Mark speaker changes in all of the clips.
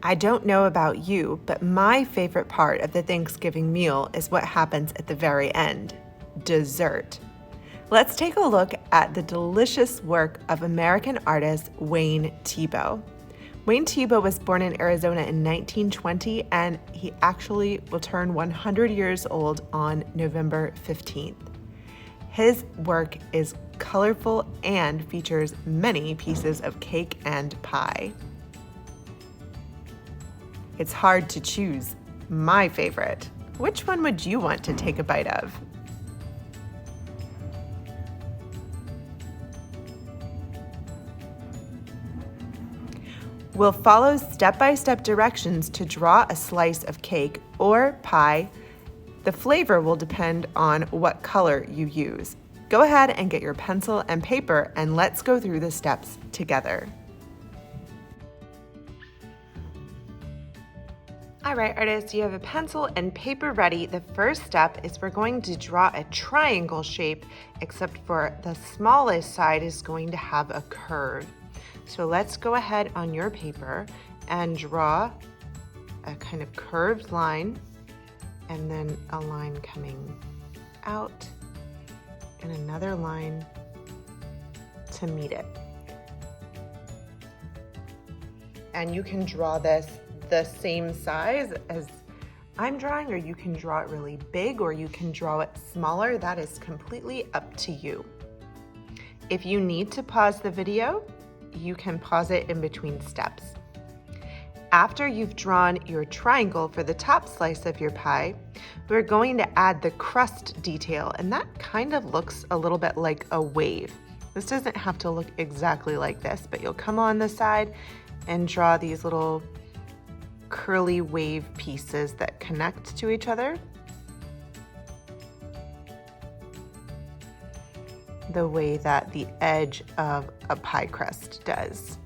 Speaker 1: I don't know about you, but my favorite part of the Thanksgiving meal is what happens at the very end, dessert. Let's take a look at the delicious work of American artist Wayne Thiebaud. Wayne Thiebaud was born in Arizona in 1920, and he actually will turn 100 years old on November 15th. His work is colorful and features many pieces of cake and pie. It's hard to choose my favorite. Which one would you want to take a bite of? We'll follow step-by-step directions to draw a slice of cake or pie. The flavor will depend on what color you use. Go ahead and get your pencil and paper, and let's go through the steps together. All right, artists, you have a pencil and paper ready. The first step is we're going to draw a triangle shape, except for the smallest side is going to have a curve. So let's go ahead on your paper and draw a kind of curved line, and then a line coming out and another line to meet it. And you can draw this the same size as I'm drawing, or you can draw it really big, or you can draw it smaller. That is completely up to you. If you need to pause the video, you can pause it in between steps. After you've drawn your triangle for the top slice of your pie, we're going to add the crust detail, and that kind of looks a little bit like a wave. This doesn't have to look exactly like this, but you'll come on the side and draw these little curly wave pieces that connect to each other, the way that the edge of a pie crust does.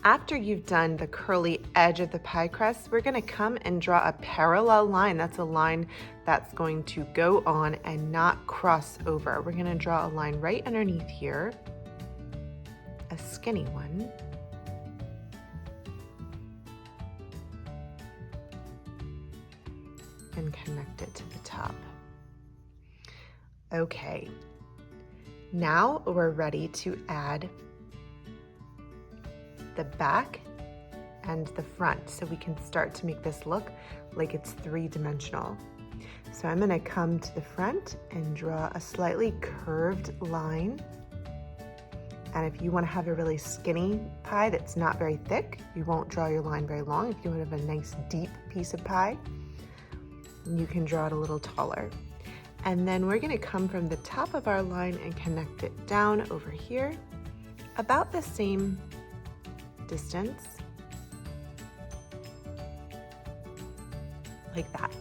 Speaker 1: After you've done the curly edge of the pie crust, we're going to come and draw a parallel line. That's a line that's going to go on and not cross over. We're going to draw a line right underneath here, a skinny one. And connect it to the top. Okay, now we're ready to add the back and the front, so we can start to make this look like it's three-dimensional. So I'm going to come to the front and draw a slightly curved line. And if you want to have a really skinny pie that's not very thick, you won't draw your line very long. If you want to have a nice deep piece of pie, you can draw it a little taller. And then we're going to come from the top of our line and connect it down over here, about the same distance, like that.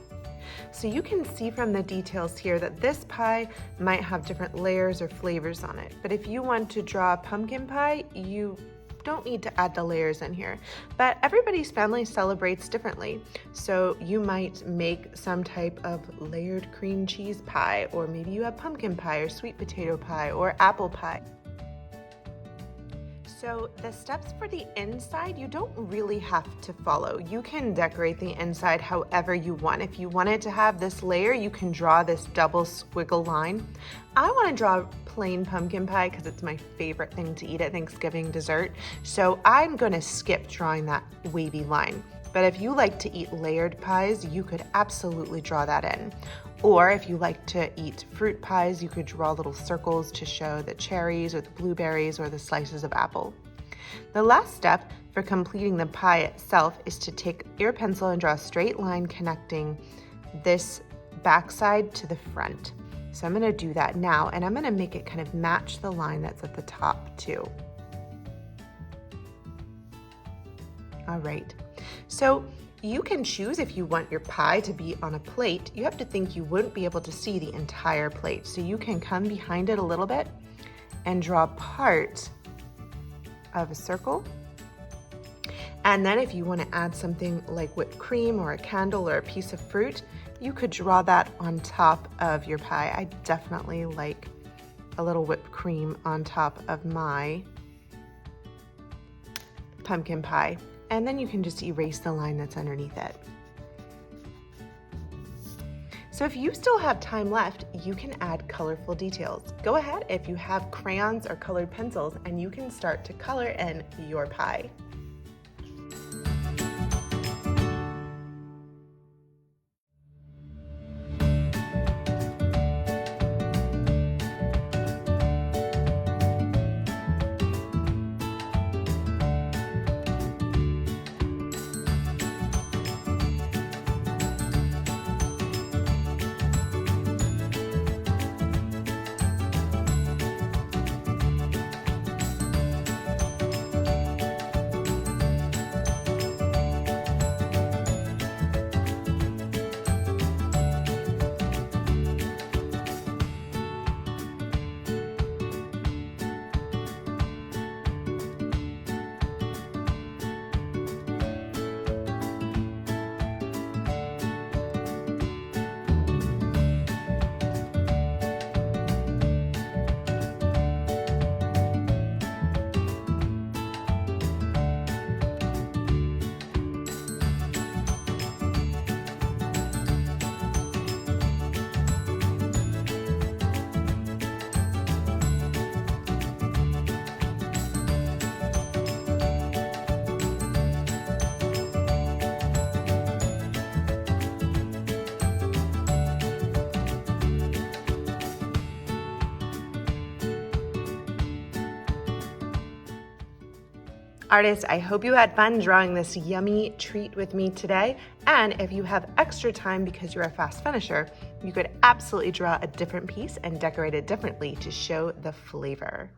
Speaker 1: So you can see from the details here that this pie might have different layers or flavors on it. But if you want to draw a pumpkin pie, you don't need to add the layers in here, but everybody's family celebrates differently. So you might make some type of layered cream cheese pie, or maybe you have pumpkin pie or sweet potato pie or apple pie. So the steps for the inside, you don't really have to follow. You can decorate the inside however you want. If you wanted to have this layer, you can draw this double squiggle line. I want to draw plain pumpkin pie because it's my favorite thing to eat at Thanksgiving dessert. So I'm going to skip drawing that wavy line. But if you like to eat layered pies, you could absolutely draw that in. Or if you like to eat fruit pies, you could draw little circles to show the cherries or the blueberries or the slices of apple. The last step for completing the pie itself is to take your pencil and draw a straight line connecting this backside to the front. So I'm going to do that now, and I'm going to make it kind of match the line that's at the top too. All right, so you can choose if you want your pie to be on a plate. You have to think you wouldn't be able to see the entire plate. So you can come behind it a little bit and draw part of a circle. And then if you want to add something like whipped cream or a candle or a piece of fruit, you could draw that on top of your pie. I definitely like a little whipped cream on top of my pumpkin pie, and then you can just erase the line that's underneath it. So if you still have time left, you can add colorful details. Go ahead if you have crayons or colored pencils, and you can start to color in your pie. Artists, I hope you had fun drawing this yummy treat with me today. And if you have extra time because you're a fast finisher, you could absolutely draw a different piece and decorate it differently to show the flavor.